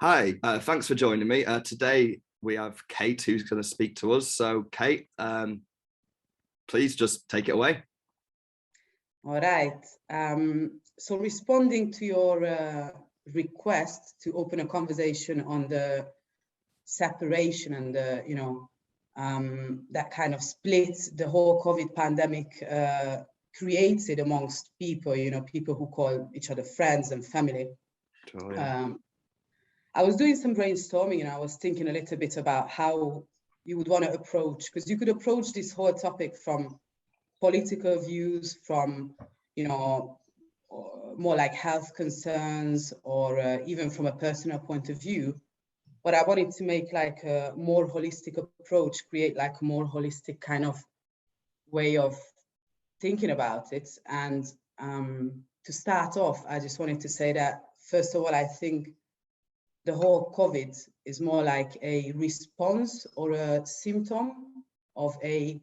Hi, thanks for joining me. Today we have Kate who's going to speak to us. So Kate, please just take it away. All right. So responding to your request to open a conversation on the separation and that kind of split the whole COVID pandemic created amongst people, people who call each other friends and family. Oh, yeah. I was doing some brainstorming and I was thinking a little bit about how you would want to approach, because you could approach this whole topic from political views, from, more like health concerns, or even from a personal point of view. But I wanted to make like a more holistic approach, create like a more holistic kind of way of thinking about it. And to start off, I just wanted to say that, first of all, I think the whole COVID is more like a response or a symptom of a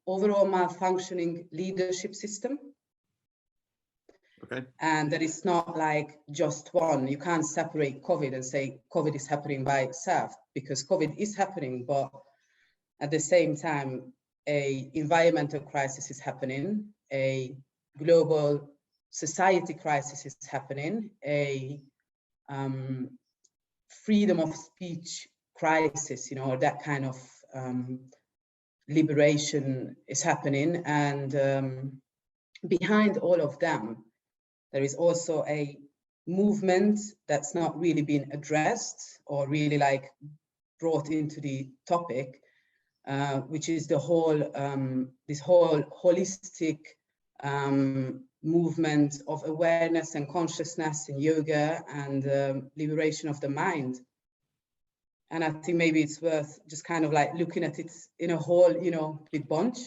overall malfunctioning leadership system. Okay. And that it's not like just one. You can't separate COVID and say COVID is happening by itself, because COVID is happening, but at the same time, a environmental crisis is happening, a global society crisis is happening, a freedom of speech crisis, that kind of liberation is happening. And behind all of them, there is also a movement that's not really been addressed or really like brought into the topic, which is the whole, this whole holistic movement of awareness and consciousness in yoga and liberation of the mind. And I think maybe it's worth just kind of like looking at it in a whole, big bunch.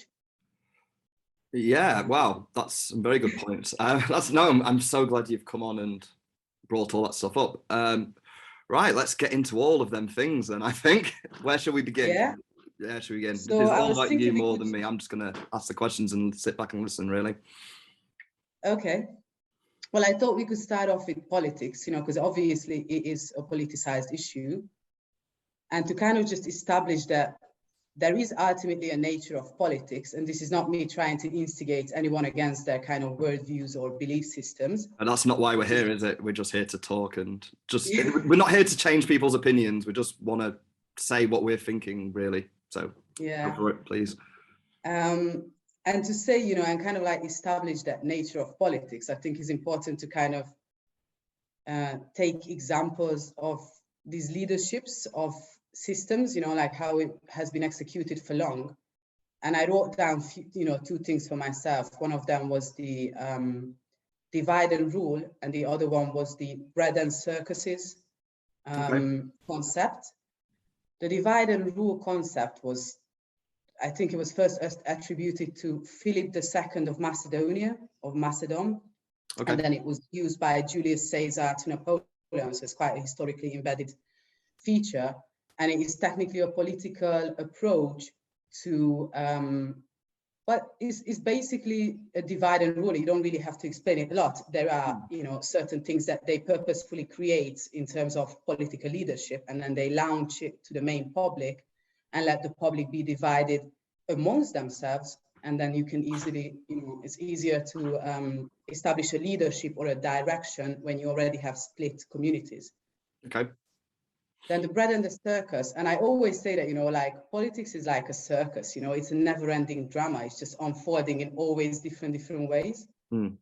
Yeah, wow, that's some very good points. I'm so glad you've come on and brought all that stuff up. Right, let's get into all of them things then. I think. Where should we begin? Yeah, should we begin? So it's all about you more than me. I'm just gonna ask the questions and sit back and listen, really. Okay. Well, I thought we could start off with politics, because obviously it is a politicized issue, and to kind of just establish that there is ultimately a nature of politics, and this is not me trying to instigate anyone against their kind of worldviews or belief systems. And that's not why we're here, is it? We're just here to talk and just, we're not here to change people's opinions. We just want to say what we're thinking, really. So yeah, go for it, please. And to say, and kind of like establish that nature of politics, I think is important to kind of take examples of these leaderships of systems, like how it has been executed for long. And I wrote down, two things for myself. One of them was the divide and rule, and the other one was the bread and circuses concept. The divide and rule concept was, I think it was first attributed to Philip II of Macedonia, of Macedon. Okay. And then it was used by Julius Caesar to Napoleon, so it's quite a historically embedded feature. And it is technically a political approach to, but it's basically a divide and rule. You don't really have to explain it a lot. There are, certain things that they purposefully create in terms of political leadership, and then they launch it to the main public and let the public be divided amongst themselves. And then you can easily, it's easier to establish a leadership or a direction when you already have split communities. Okay. Then the bread and the circus. And I always say that, like politics is like a circus, it's a never ending drama. It's just unfolding in always different ways. Mm.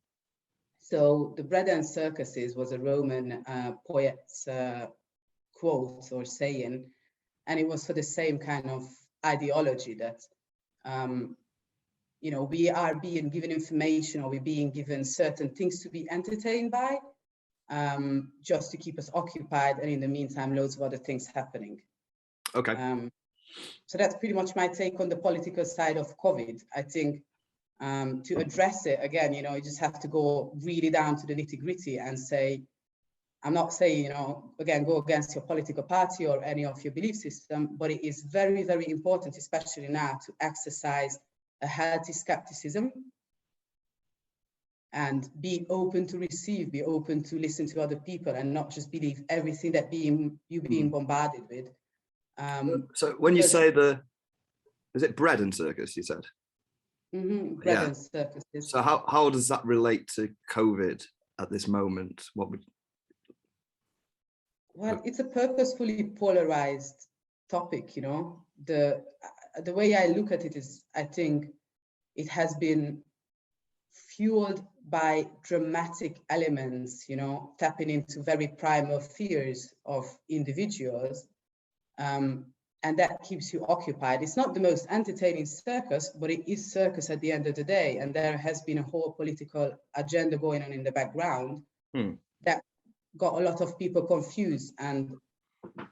So the bread and circuses was a Roman poet's quote or saying, and it was for the same kind of ideology that, we are being given information, or we're being given certain things to be entertained by, just to keep us occupied, and in the meantime, loads of other things happening. Okay. So that's pretty much my take on the political side of COVID. I think to address it, again, you just have to go really down to the nitty-gritty and say, I'm not saying, again, go against your political party or any of your belief system, but it is very, very important, especially now, to exercise a healthy skepticism. and be open to receive, be open to listen to other people, and not just believe everything that you're being bombarded with. So when you say is it bread and circus, you said? Bread and circuses. So how does that relate to COVID at this moment? Well, it's a purposefully polarized topic, you know. The way I look at it is, I think it has been fueled by dramatic elements, you know, tapping into very primal fears of individuals. And that keeps you occupied. It's not the most entertaining circus, but it is circus at the end of the day. And there has been a whole political agenda going on in the background that got a lot of people confused. And,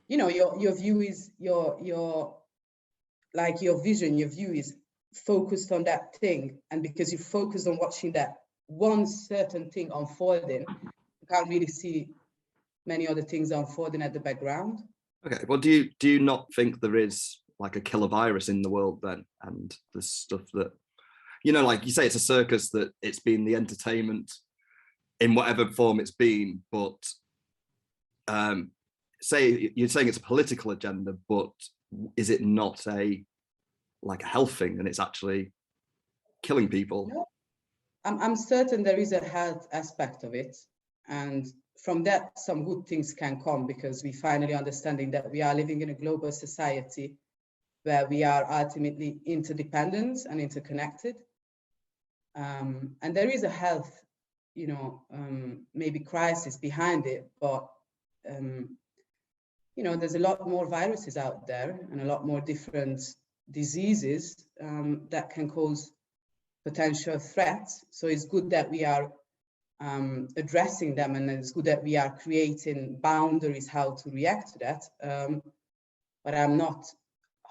you know, your view is, your vision, your view is focused on that thing. And because you focus on watching that one certain thing unfolding, you can't really see many other things unfolding at the background. Okay, well, do you not think there is like a killer virus in the world then, and the stuff that, you know, like you say, it's a circus, that it's been the entertainment in whatever form it's been, but say you're saying it's a political agenda, but is it not a health thing, and it's actually killing people? No, I'm certain there is a health aspect of it, and from that, some good things can come, because we finally understanding that we are living in a global society where we are ultimately interdependent and interconnected. And there is a health, you know, maybe crisis behind it, but, you know, there's a lot more viruses out there and a lot more different diseases that can cause potential threats. So it's good that we are addressing them, and it's good that we are creating boundaries how to react to that. But I'm not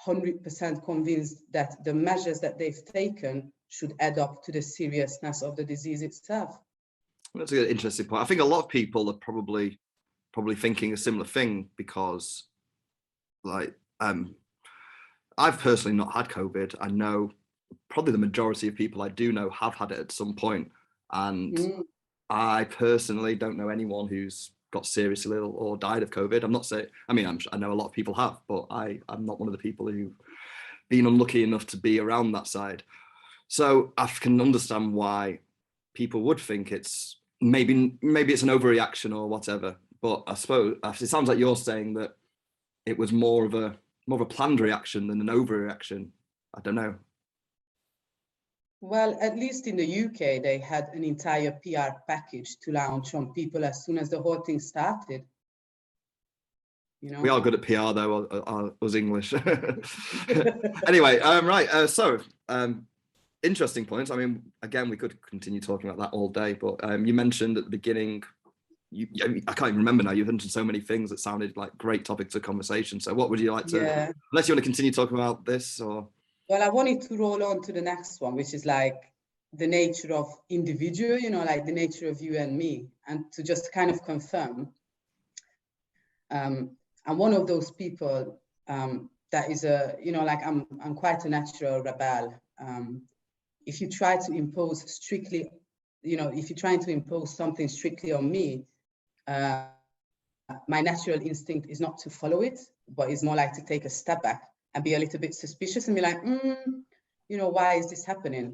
100% convinced that the measures that they've taken should add up to the seriousness of the disease itself. That's an interesting point. I think a lot of people are probably thinking a similar thing, because I've personally not had COVID. I know probably the majority of people I do know have had it at some point, and I personally don't know anyone who's got seriously ill or died of COVID. I'm not saying, I mean, I know a lot of people have, but I'm not one of the people who've been unlucky enough to be around that side. So I can understand why people would think it's maybe it's an overreaction or whatever. But I suppose it sounds like you're saying that it was more of a planned reaction than an overreaction. I don't know. Well, at least in the UK, they had an entire PR package to launch on people as soon as the whole thing started. You know? We are good at PR though, us English. Anyway, right. So interesting points. I mean, again, we could continue talking about that all day, but you mentioned at the beginning, I can't even remember now, you've mentioned so many things that sounded like great topics of conversation. So what would you like to, unless you want to continue talking about this, or? Well, I wanted to roll on to the next one, which is like the nature of individual, you know, like the nature of you and me, and to just kind of confirm. I'm one of those people that is you know, like I'm quite a natural rebel. If you try to impose strictly, you know, if you're trying to impose something strictly on me, my natural instinct is not to follow it, but it's more like to take a step back and be a little bit suspicious and be like, you know, why is this happening?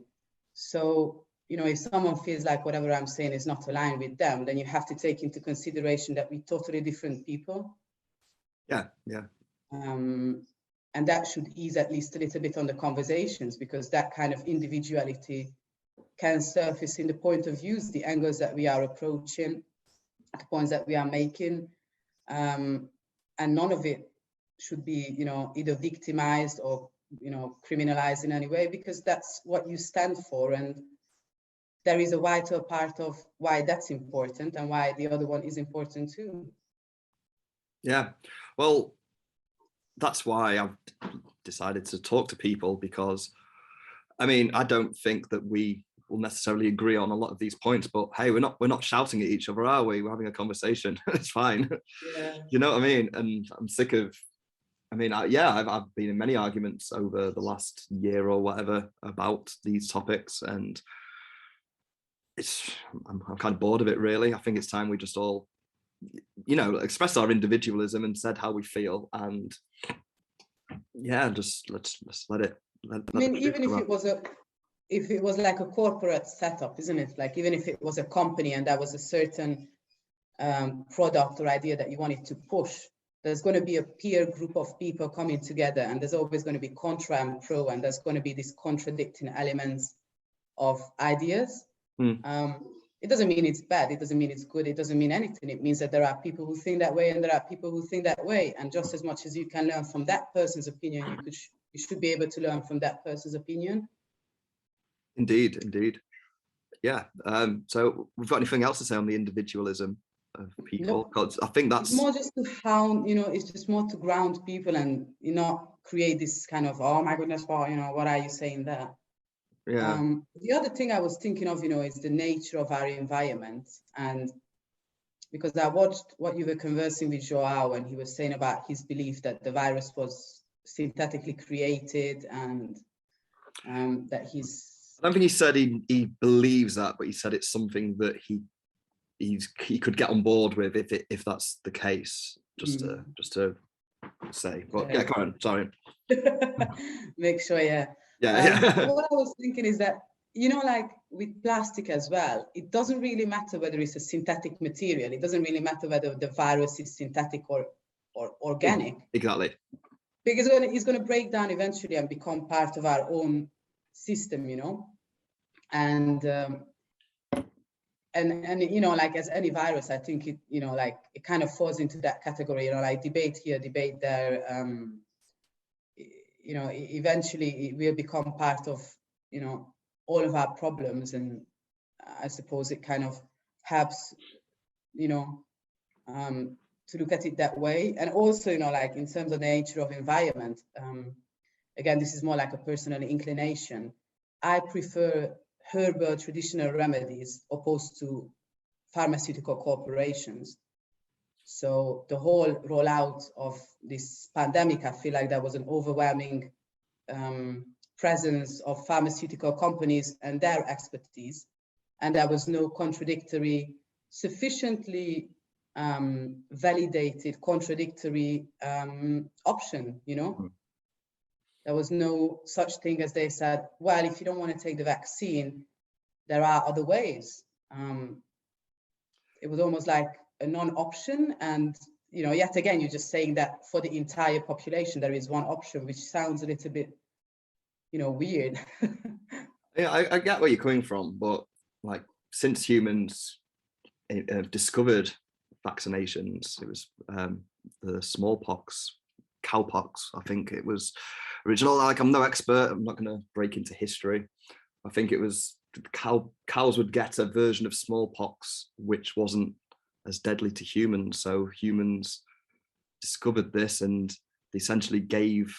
So, you know, if someone feels like whatever I'm saying is not aligned with them, then you have to take into consideration that we're totally different people. Yeah. And that should ease at least a little bit on the conversations, because that kind of individuality can surface in the point of views, the angles that we are approaching, the points that we are making, and none of it should be, you know, either victimized or, you know, criminalized in any way, because that's what you stand for. And there is a vital part of why that's important and why the other one is important too. Yeah, well, that's why I've decided to talk to people, because I mean, I don't think that we will necessarily agree on a lot of these points, but hey, we're not shouting at each other, are we? We're having a conversation. It's fine. Yeah. You know what I mean? And I'm sick of, I mean, I've been in many arguments over the last year or whatever about these topics, and I'm kind of bored of it, really. I think it's time we just all, you know, express our individualism and said how we feel, and yeah, just let's let it. I mean, even if it was like a corporate setup, isn't it? Like, even if it was a company and there was a certain product or idea that you wanted to push, there's going to be a peer group of people coming together, and there's always going to be contra and pro, and there's going to be these contradicting elements of ideas. It doesn't mean it's bad, it doesn't mean it's good, it doesn't mean anything. It means that there are people who think that way and there are people who think that way, and just as much as you can learn from that person's opinion, you should be able to learn from that person's opinion. Indeed. Yeah. So we've got anything else to say on the individualism of people? Because I think that's it's more just to found, you know, it's just more to ground people and, you know, create this kind of, oh my goodness, well, you know, what are you saying there? Yeah. The other thing I was thinking of, you know, is the nature of our environment. And because I watched what you were conversing with Joao, and he was saying about his belief that the virus was synthetically created, and that he's... I don't think he said he believes that, but he said it's something that he could get on board with if that's the case. Just to say, but yeah, come on, sorry. Make sure, yeah. What I was thinking is that, you know, like with plastic as well, it doesn't really matter whether it's a synthetic material. It doesn't really matter whether the virus is synthetic or organic. Exactly. Because it's going to break down eventually and become part of our own system, you know. And you know, like as any virus, I think it, you know, like it kind of falls into that category, you know, like debate here, debate there. You know, eventually it will become part of, you know, all of our problems, and I suppose it kind of helps, you know, to look at it that way. And also, you know, like in terms of the nature of environment, again, this is more like a personal inclination. I prefer herbal traditional remedies opposed to pharmaceutical corporations. So the whole rollout of this pandemic, I feel like there was an overwhelming presence of pharmaceutical companies and their expertise, and there was no sufficiently validated contradictory option, you know. There was no such thing as they said, well, if you don't want to take the vaccine, there are other ways. It was almost like a non-option, and, you know, yet again, you're just saying that for the entire population, there is one option, which sounds a little bit, you know, weird. Yeah, I get where you're coming from, but like since humans discovered vaccinations, it was the smallpox, cowpox, I think it was original. Like, I'm no expert, I'm not going to break into history. I think it was cows would get a version of smallpox which wasn't as deadly to humans, so humans discovered this and essentially gave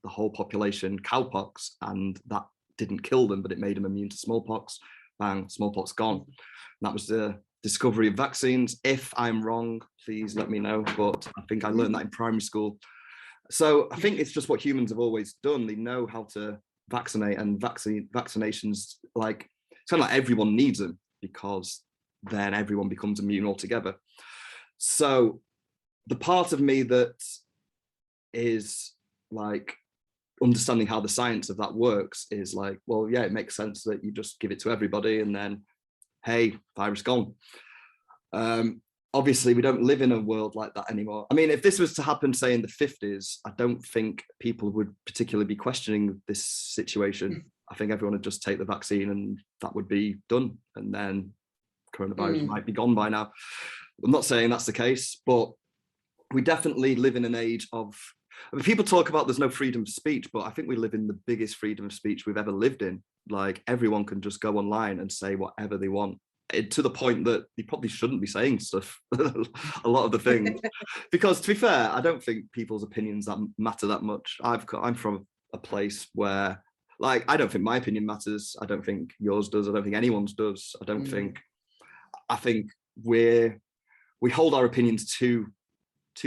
the whole population cowpox, and that didn't kill them, but it made them immune to smallpox. Bang, smallpox gone. And that was the discovery of vaccines. If I'm wrong, please let me know, but I think I learned that in primary school. So I think it's just what humans have always done. They know how to vaccinate, and vaccinations, like, it's kind of like everyone needs them, because then everyone becomes immune altogether. So the part of me that is like understanding how the science of that works is like, well, yeah, it makes sense that you just give it to everybody and then, hey, virus gone. Obviously, we don't live in a world like that anymore. I mean, if this was to happen, say, in the 50s, I don't think people would particularly be questioning this situation. I think everyone would just take the vaccine and that would be done. And then coronavirus might be gone by now. I'm not saying that's the case, but we definitely live in an age of, I mean, people talk about there's no freedom of speech, but I think we live in the biggest freedom of speech we've ever lived in. Like, everyone can just go online and say whatever they want, to the point that they probably shouldn't be saying stuff, a lot of the things. Because, to be fair, I don't think people's opinions that matter that much. I'm from a place where, like, I don't think my opinion matters. I don't think yours does. I don't think anyone's does. I think we hold our opinions too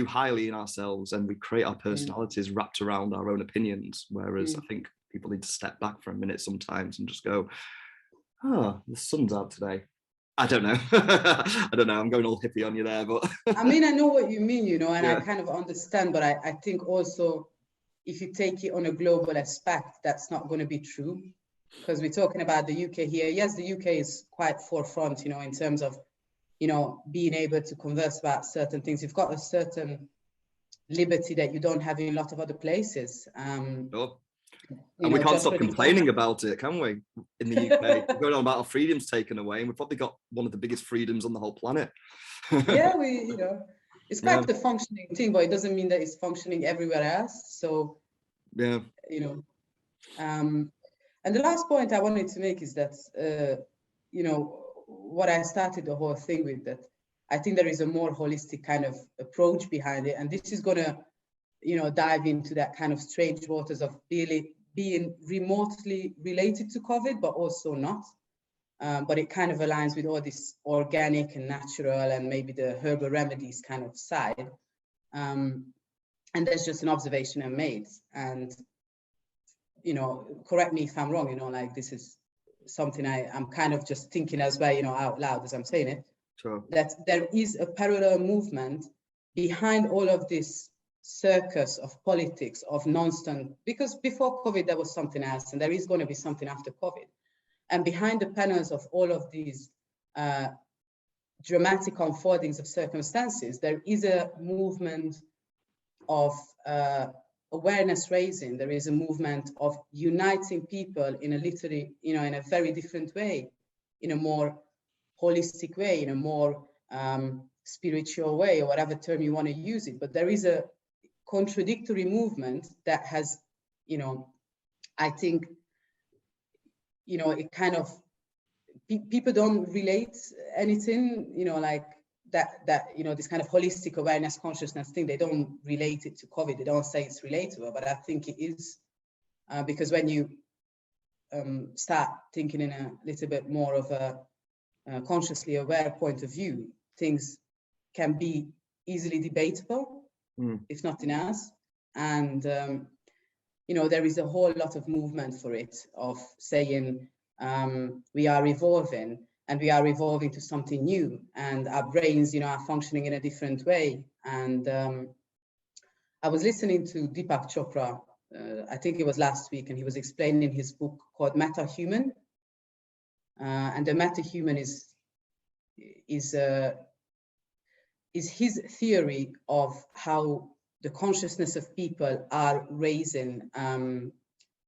highly in ourselves, and we create our personalities wrapped around our own opinions. Whereas I think people need to step back for a minute sometimes and just go, Oh, the sun's out today. I don't know. I don't know. I'm going all hippie on you there, but I mean, I know what you mean, you know, and yeah. I kind of understand, but I think also if you take it on a global aspect, that's not going to be true, because we're talking about the UK here. Yes, the UK is quite forefront, you know, in terms of, you know, being able to converse about certain things. You've got a certain liberty that you don't have in a lot of other places. Oh. You And we know, can't just stop for complaining about it, can we? In the UK, we're going on about our freedoms taken away, and we've probably got one of the biggest freedoms on the whole planet. Yeah, you know, it's quite Yeah. a functioning thing, but it doesn't mean that it's functioning everywhere else. So, Yeah. you know, and the last point I wanted to make is that, you know, what I started the whole thing with, that I think there is a more holistic kind of approach behind it. And this is going to, you know, dive into that kind of strange waters of really being remotely related to COVID, but also not. But it kind of aligns with all this organic and natural and maybe the herbal remedies kind of side. And that's just an observation I made. And, you know, correct me if I'm wrong, you know, like this is something I'm kind of just thinking as well, you know, out loud as I'm saying it. Sure. That there is a parallel movement behind all of this circus of politics, of nonsense, because before COVID, there was something else, and there is going to be something after COVID. And behind the panels of all of these dramatic unfoldings of circumstances, there is a movement of awareness raising. There is a movement of uniting people in a literally, you know, in a very different way, in a more holistic way, in a more spiritual way, or whatever term you want to use it. But there is a contradictory movement that has, you know, I think, you know, it kind of, people don't relate anything, you know, like that, you know, this kind of holistic awareness consciousness thing, they don't relate it to COVID. They don't say it's relatable, but I think it is, because when you start thinking in a little bit more of a consciously aware point of view, things can be easily debatable, if nothing else. And, you know, there is a whole lot of movement for it, of saying we are evolving, and we are evolving to something new, and our brains, you know, are functioning in a different way. And I was listening to Deepak Chopra, I think it was last week, and he was explaining his book called Meta-Human. And the meta-human is his theory of how the consciousness of people are raising on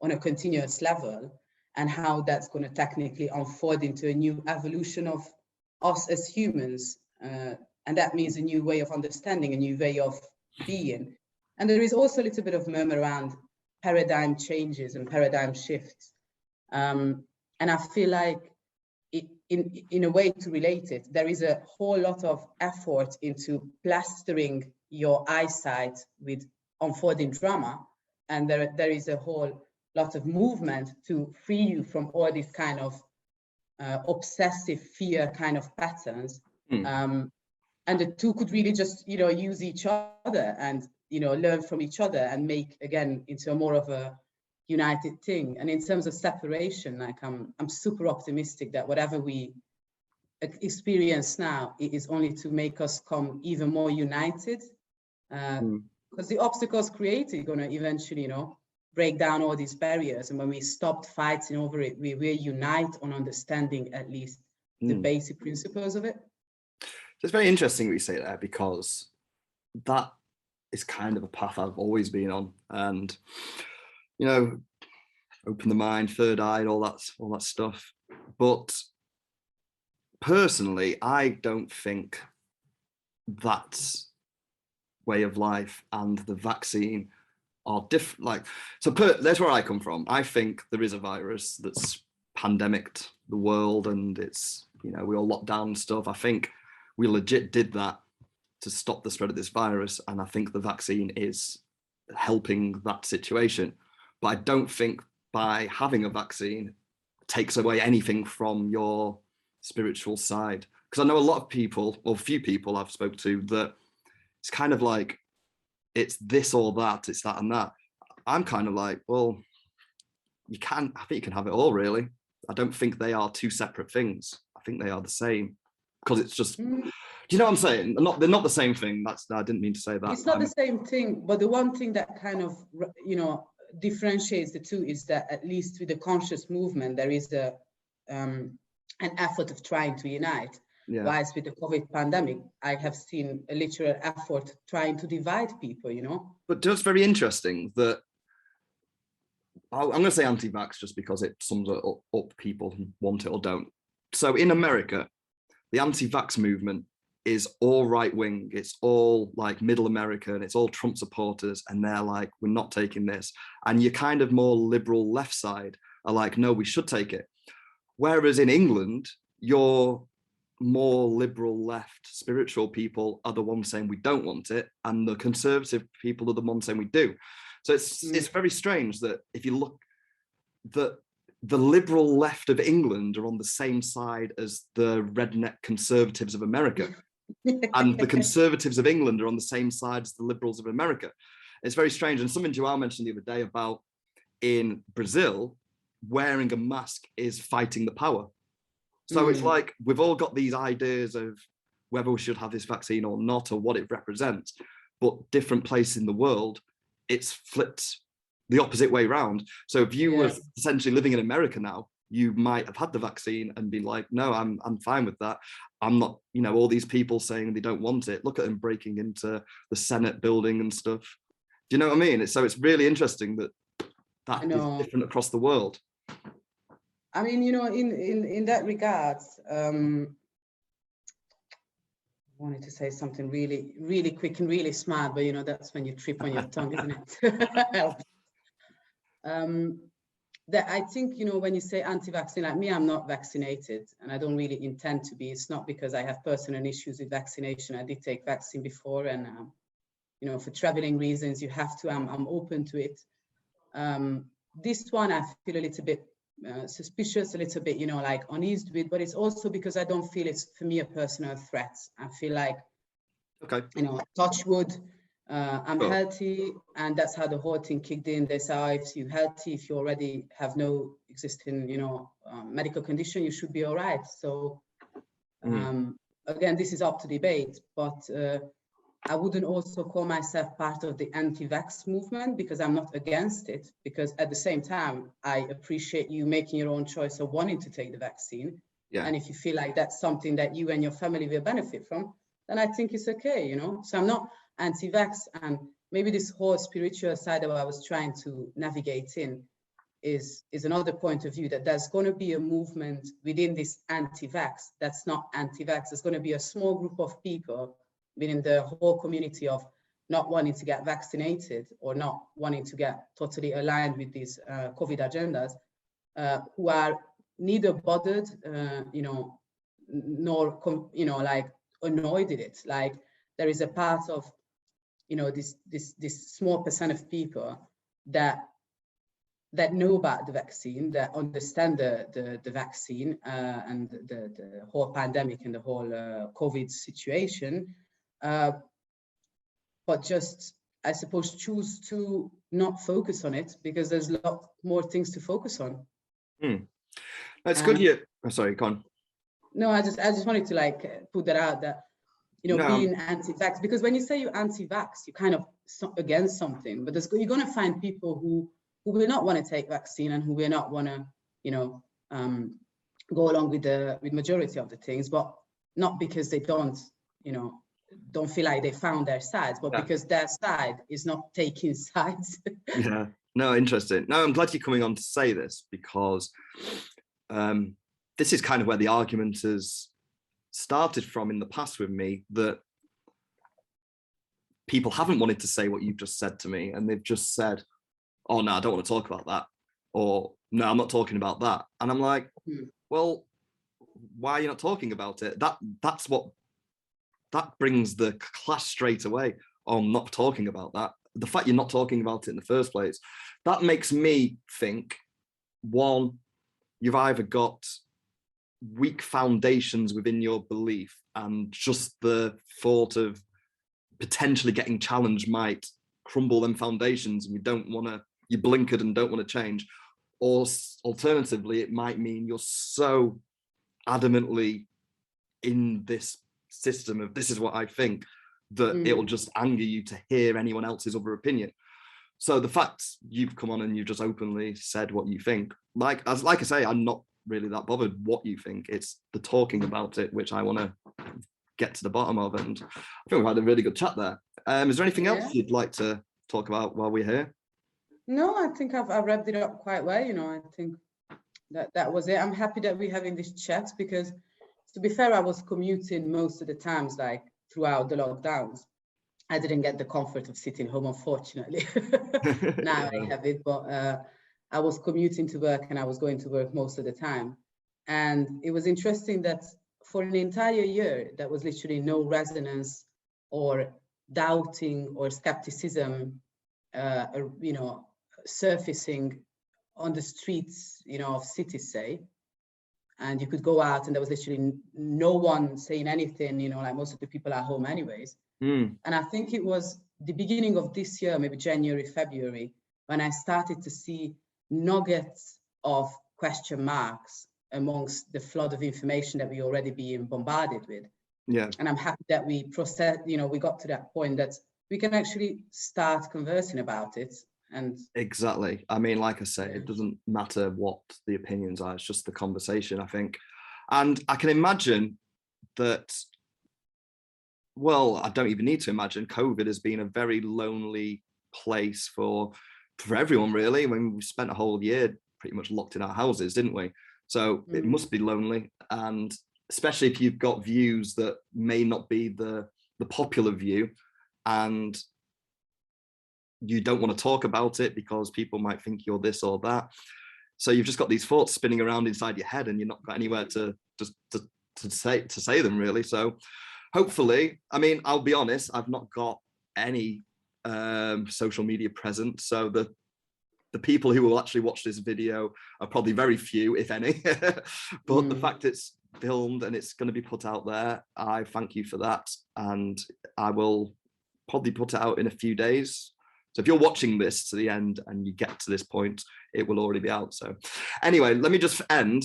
a continuous level, and how that's going to technically unfold into a new evolution of us as humans. And that means a new way of understanding, a new way of being. And there is also a little bit of murmur around paradigm changes and paradigm shifts. And I feel like in a way to relate it, there is a whole lot of effort into plastering your eyesight with unfolding drama. And there is a whole lot of movement to free you from all these kind of obsessive fear kind of patterns. And the two could really just, you know, use each other and, you know, learn from each other and make, again, into a more of a united thing. And in terms of separation, like I'm super optimistic that whatever we experience now, it is only to make us come even more united, because the obstacles created are going to eventually, you know, break down all these barriers. And when we stopped fighting over it, we will unite on understanding at least the basic principles of it. It's very interesting what you say there, because that is kind of a path I've always been on. And, you know, open the mind, third eye, all that stuff. But personally, I don't think that way of life and the vaccine are different. Like, so that's where I come from. I think there is a virus that's pandemicked the world, and it's, you know, we all locked down and stuff. I think we legit did that to stop the spread of this virus, and I think the vaccine is helping that situation. But I don't think by having a vaccine takes away anything from your spiritual side. Because I know a lot of people, or a few people I've spoken to, that it's kind of like, it's this or that, it's that and that. I'm kind of like, well, I think you can have it all, really. I don't think they are two separate things. I think they are the same, because it's just, do you know what I'm saying? They're not the same thing. I didn't mean to say that. It's not the same thing, but the one thing that kind of, you know, differentiates the two is that at least with the conscious movement, there is an effort of trying to unite. Yeah. Whilst with the COVID pandemic, I have seen a literal effort trying to divide people, you know. But just very interesting that I'm going to say anti-vax just because it sums up people who want it or don't. So in America, the anti-vax movement is all right-wing. It's all like middle American. It's all Trump supporters. And they're like, we're not taking this. And your kind of more liberal left side are like, no, we should take it. Whereas in England, your more liberal left spiritual people are the ones saying we don't want it. And the conservative people are the ones saying we do. So it's very strange that if you look, that the liberal left of England are on the same side as the redneck conservatives of America. And the conservatives of England are on the same side as the liberals of America. It's very strange. And something Joao mentioned the other day about in Brazil, wearing a mask is fighting the power. So it's like, we've all got these ideas of whether we should have this vaccine or not, or what it represents, but different places in the world, it's flipped the opposite way around. So if you were essentially living in America now, you might have had the vaccine and been like, no, I'm fine with that. I'm not, you know, all these people saying they don't want it. Look at them breaking into the Senate building and stuff. Do you know what I mean? So it's really interesting that is different across the world. I mean, you know, in that regard, I wanted to say something really, really quick and really smart, but you know, that's when you trip on your tongue, isn't it? That I think, you know, when you say anti-vaccine, like me, I'm not vaccinated and I don't really intend to be. It's not because I have personal issues with vaccination. I did take vaccine before, and you know, for traveling reasons, you have to. I'm open to it. This one, I feel a little bit suspicious, a little bit, you know, like uneased with, but it's also because I don't feel it's for me a personal threat. I feel like, you know, touch wood, I'm healthy, and that's how the whole thing kicked in. They say, oh, if you're healthy, if you already have no existing, you know, medical condition, you should be all right. So again, this is up to debate, but I wouldn't also call myself part of the anti-vax movement, because I'm not against it, because at the same time, I appreciate you making your own choice of wanting to take the vaccine. Yeah. And if you feel like that's something that you and your family will benefit from, then I think it's okay, you know? So I'm not anti-vax, and maybe this whole spiritual side that I was trying to navigate in is another point of view, that there's going to be a movement within this anti-vax that's not anti-vax. There's going to be a small group of people within the whole community of not wanting to get vaccinated or not wanting to get totally aligned with these COVID agendas, who are neither bothered, you know, nor, you know, like annoyed with it. Like there is a part of, you know, this small percent of people that know about the vaccine, that understand the vaccine and the whole pandemic and the whole COVID situation, but just, I suppose, choose to not focus on it because there's a lot more things to focus on. That's good. Yeah. Oh, sorry, go on. No, I just wanted to like put that out, that, you know, being anti-vax, because when you say you're anti-vax, you're kind of against something, but you're going to find people who will not want to take vaccine and who will not want to, you know, go along with majority of the things, but not because they don't, you know, don't feel like they found their sides, but because their side is not taking sides. Yeah, no, interesting. No, I'm glad you're coming on to say this, because this is kind of where the argument has started from in the past with me, that people haven't wanted to say what you've just said to me, and they've just said, oh no, I don't want to talk about that, or no, I'm not talking about that. And I'm like, well, why are you not talking about it? That brings the clash straight away on not talking about that. The fact you're not talking about it in the first place, that makes me think, one, you've either got weak foundations within your belief, and just the thought of potentially getting challenged might crumble them foundations, and you blinkered and don't want to change, or alternatively, it might mean you're so adamantly in this system of this is what I think, that it'll just anger you to hear anyone else's other opinion. So the fact you've come on and you've just openly said what you think, like I say, I'm not really that bothered what you think. It's the talking about it which I want to get to the bottom of, and I think we've had a really good chat there. Is there anything else you'd like to talk about while we're here? No, I think I've wrapped it up quite well. I think that was it. I'm happy that we're having this chat, because to be fair, I was commuting most of the times, like throughout the lockdowns. I didn't get the comfort of sitting home, unfortunately. Now I have it, but I was commuting to work and I was going to work most of the time. And it was interesting that for an entire year, there was literally no resonance or doubting or skepticism, surfacing on the streets, of cities, say. And you could go out and there was literally no one saying anything, like most of the people at home anyways. And I think it was the beginning of this year, maybe January, February, when I started to see nuggets of question marks amongst the flood of information that we already being bombarded with. Yeah. And I'm happy that we processed, we got to that point that we can actually start conversing about it. And exactly. I mean, like I say, it doesn't matter what the opinions are, it's just the conversation, I think. And I can imagine that, well, I don't even need to imagine, COVID has been a very lonely place for everyone, really. I mean, we spent a whole year pretty much locked in our houses, didn't we? So it must be lonely, and especially if you've got views that may not be the popular view, and you don't want to talk about it because people might think you're this or that. So you've just got these thoughts spinning around inside your head, and you're not got anywhere to say them, really. So hopefully, I mean, I'll be honest, I've not got any social media presence, so the people who will actually watch this video are probably very few, if any. But the fact it's filmed and it's going to be put out there, I thank you for that, and I will probably put it out in a few days. So if you're watching this to the end and you get to this point, it will already be out. So anyway, let me just end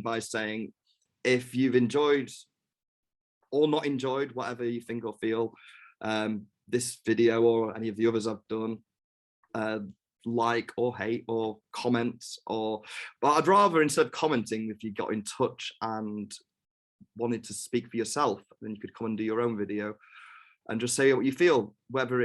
by saying, if you've enjoyed or not enjoyed, whatever you think or feel, this video or any of the others I've done, like or hate or comments, but I'd rather, instead of commenting, if you got in touch and wanted to speak for yourself, then you could come and do your own video and just say what you feel, whether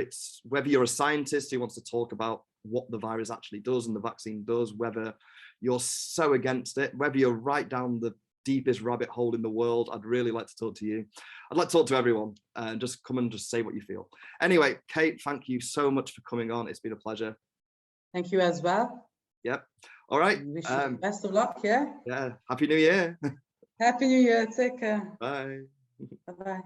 you're a scientist who wants to talk about what the virus actually does and the vaccine does, whether you're so against it, whether you're right down the deepest rabbit hole in the world. I'd really like to talk to you. I'd like to talk to everyone, and just come and just say what you feel. Anyway, Kate, thank you so much for coming on. It's been a pleasure. Thank you as well. Yep. All right. Wish you best of luck. Yeah. Yeah. Happy New Year. Happy New Year. Take care. Bye. Bye-bye.